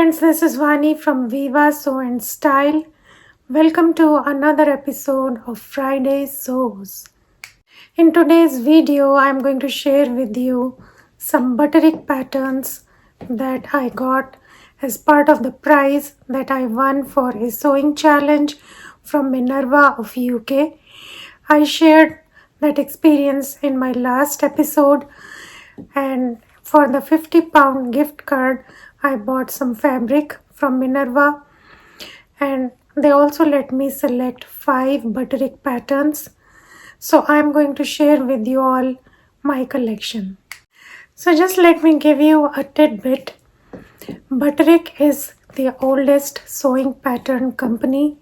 friends, this is Vani from Viva Sew and Style. Welcome to another episode of Friday Sews. In today's video, I'm going to share with you some Butterick patterns that I got as part of the prize that I won for a sewing challenge from Minerva of UK. I shared that experience in my last episode, and for the £50 gift card I bought some fabric from Minerva, and they also let me select 5 Butterick patterns. So I'm going to share with you all my collection. So just let me give you a tidbit. Butterick is the oldest sewing pattern company.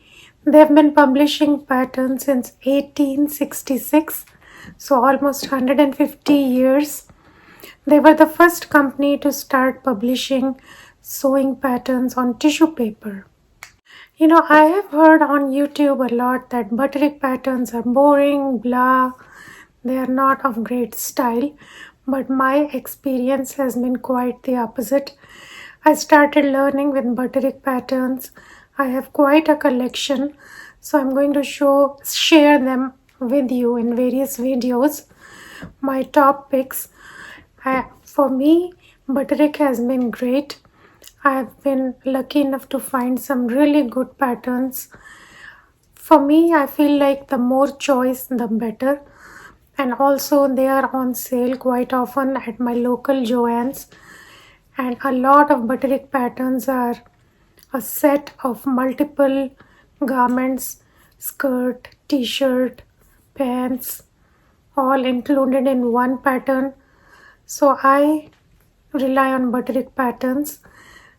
They've been publishing patterns since 1866, so almost 150 years. They were the first company to start publishing sewing patterns on tissue paper. I have heard on YouTube a lot that Butterick patterns are boring, blah, they are not of great style, but my experience has been quite the opposite. I started learning with Butterick patterns. I have quite a collection, so I'm going to share them with you in various videos. My top picks. For me, Butterick has been great. I've been lucky enough to find some really good patterns. For me, I feel like the more choice, the better. And also they are on sale quite often at my local Joann's. And a lot of Butterick patterns are a set of multiple garments, skirt, t-shirt, pants, all included in one pattern. So I rely on Butterick patterns.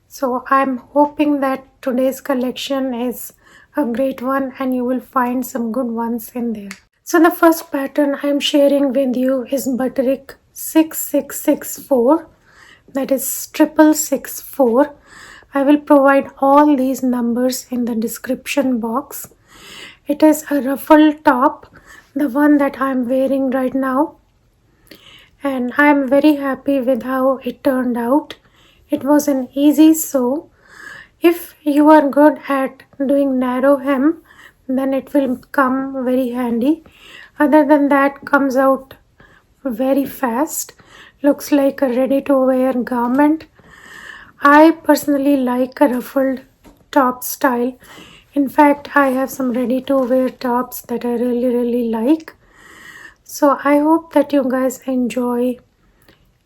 So I'm hoping that today's collection is a great one and you will find some good ones in there. So the first pattern I'm sharing with you is Butterick 6664. That is 6664. I will provide all these numbers in the description box. It is a ruffled top, the one that I'm wearing right now. And I'm very happy with how it turned out. It was an easy sew. If you are good at doing narrow hem, then it will come very handy. Other than that, comes out very fast. Looks like a ready-to-wear garment. I personally like a ruffled top style. In fact, I have some ready-to-wear tops that I really like. So I hope that you guys enjoy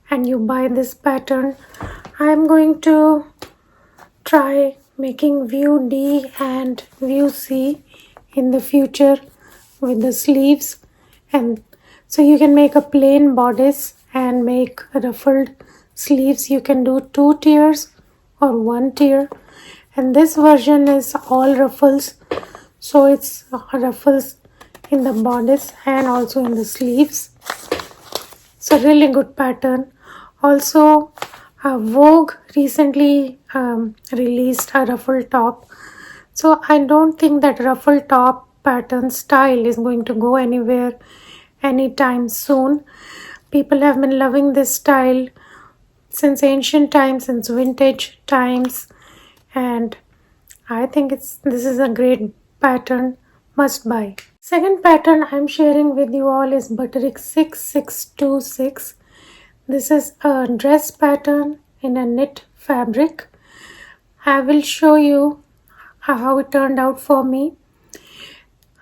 and you buy this pattern. I'm going to try making view D and view C in the future with the sleeves, and so you can make a plain bodice and make ruffled sleeves. You can do 2 tiers or 1 tier, and this version is all ruffles, so it's ruffles in the bodice and also in the sleeves. It's a really good pattern. Also, Vogue recently released a ruffled top, so I don't think that ruffled top pattern style is going to go anywhere anytime soon. People have been loving this style since ancient times, since vintage times, and I think this is a great pattern, must buy. Second pattern I'm sharing with you all is Butterick 6626. This is a dress pattern in a knit fabric. I will show you how it turned out for me.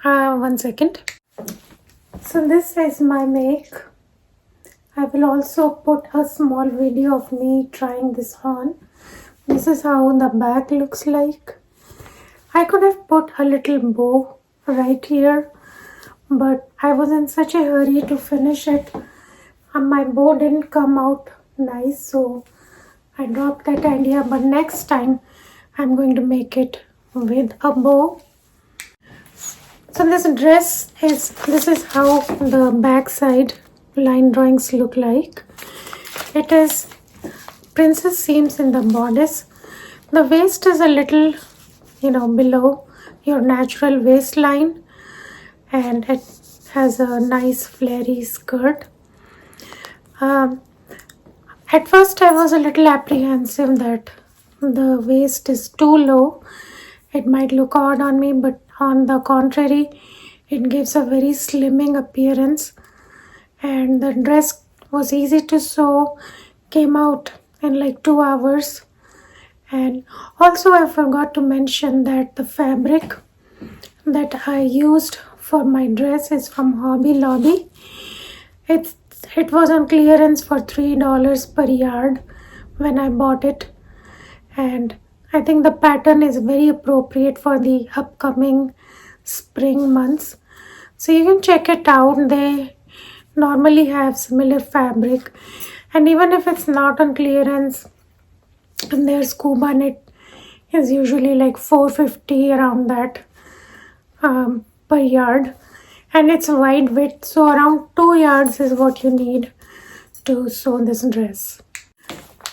One second. So this is my make. I will also put a small video of me trying this on. This is how the back looks like. I could have put a little bow right here, but I was in such a hurry to finish it and my bow didn't come out nice, so I dropped that idea. But next time I'm going to make it with a bow. So this is how the back side line drawings look like. It is princess seams in the bodice. The waist is a little below your natural waistline, and it has a nice flary skirt. At first I was a little apprehensive that the waist is too low. It might look odd on me, but on the contrary, it gives a very slimming appearance. And the dress was easy to sew, came out in like 2 hours. And also I forgot to mention that the fabric that I used for my dress is from Hobby Lobby. It was on clearance for $3 per yard when I bought it, and I think the pattern is very appropriate for the upcoming spring months. So you can check it out. They normally have similar fabric, and even if it's not on clearance, and their scuba knit is usually like $4.50 around that per yard, and it's wide width, so around 2 yards is what you need to sew this dress.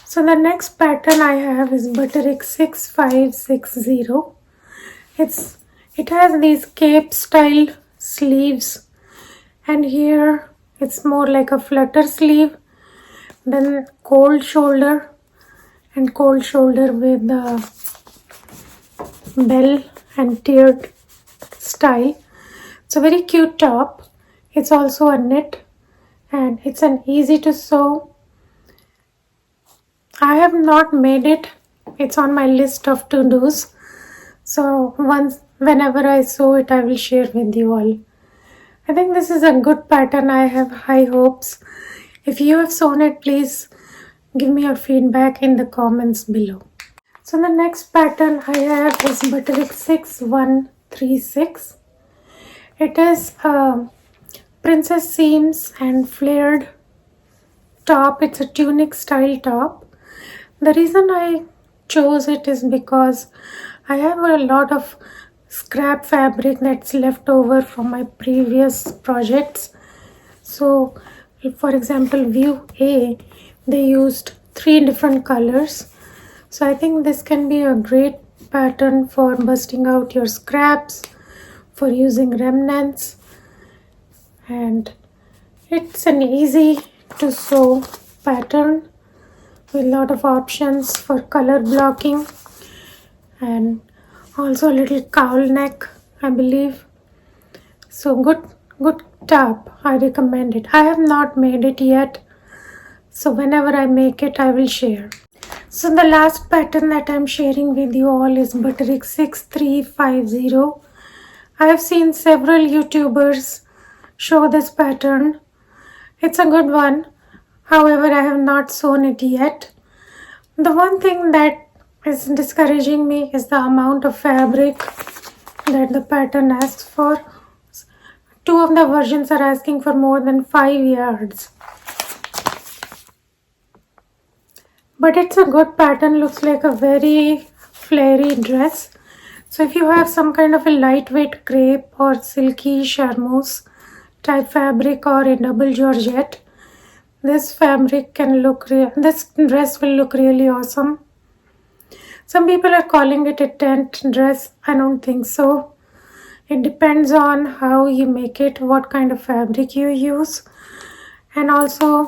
So the next pattern I have is Butterick 6560. It has these cape style sleeves, and here it's more like a flutter sleeve, then cold shoulder and cold shoulder with the bell and tiered style. It's a very cute top. It's also a knit, and it's an easy to sew. I have not made it. It's on my list of to-dos. So whenever I sew it, I will share with you all. I think this is a good pattern. I have high hopes. If you have sewn it, please give me your feedback in the comments below. So the next pattern I have is Butterick 6136. It is a princess seams and flared top. It's a tunic style top. The reason I chose it is because I have a lot of scrap fabric that's left over from my previous projects. So for example, view A, they used 3 different colors. So I think this can be a great pattern for busting out your scraps, for using remnants, and it's an easy to sew pattern with a lot of options for color blocking, and also a little cowl neck, I believe. So good top. I recommend it. I have not made it yet, so whenever I make it, I will share. So the last pattern that I'm sharing with you all is Butterick 6350. I have seen several YouTubers show this pattern. It's a good one. However, I have not sewn it yet. The one thing that is discouraging me is the amount of fabric that the pattern asks for. 2 of the versions are asking for more than 5 yards. But it's a good pattern, looks like a very flary dress. So if you have some kind of a lightweight crepe or silky charmeuse type fabric or a double georgette, this this dress will look really awesome. Some people are calling it a tent dress. I don't think so. It depends on how you make it, what kind of fabric you use, and also,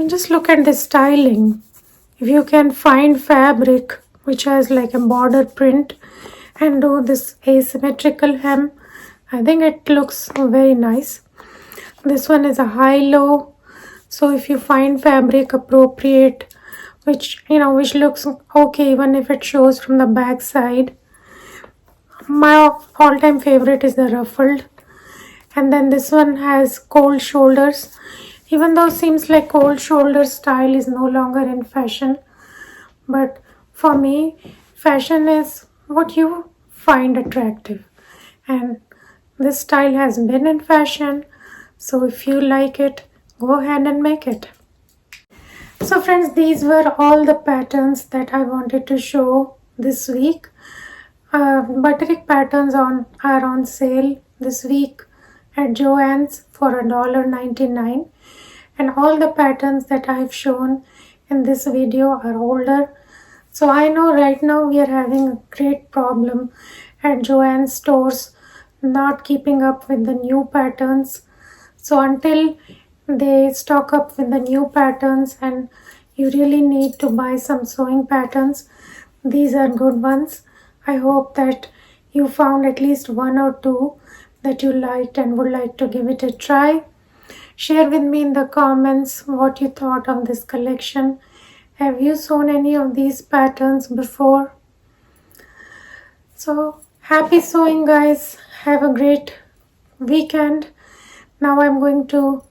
just look at the styling. If you can find fabric which has like a border print and do this asymmetrical hem, I think it looks very nice. This one is a high-low, so if you find fabric appropriate, which looks okay even if it shows from the back side. My all-time favorite is the Ruffled, and then this one has cold shoulders. Even though it seems like cold shoulder style is no longer in fashion, but for me, fashion is what you find attractive, and this style has been in fashion, so if you like it, go ahead and make it. So friends, these were all the patterns that I wanted to show this week. Butterick patterns are on sale this week at Joann's for $1.99, and all the patterns that I've shown in this video are older. So I know right now we are having a great problem at Joann's stores not keeping up with the new patterns. So until they stock up with the new patterns and you really need to buy some sewing patterns, these are good ones. I hope that you found at least one or two that you liked and would like to give it a try. Share with me in the comments what you thought of this collection. Have you sewn any of these patterns before? So happy sewing, guys. Have a great weekend. Now I'm going to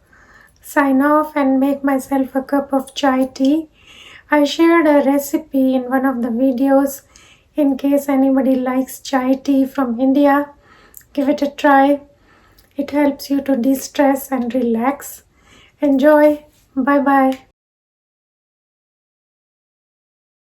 sign off and make myself a cup of chai tea. I shared a recipe in one of the videos. In case anybody likes chai tea from India, give it a try. It helps you to de-stress and relax. Enjoy. Bye bye.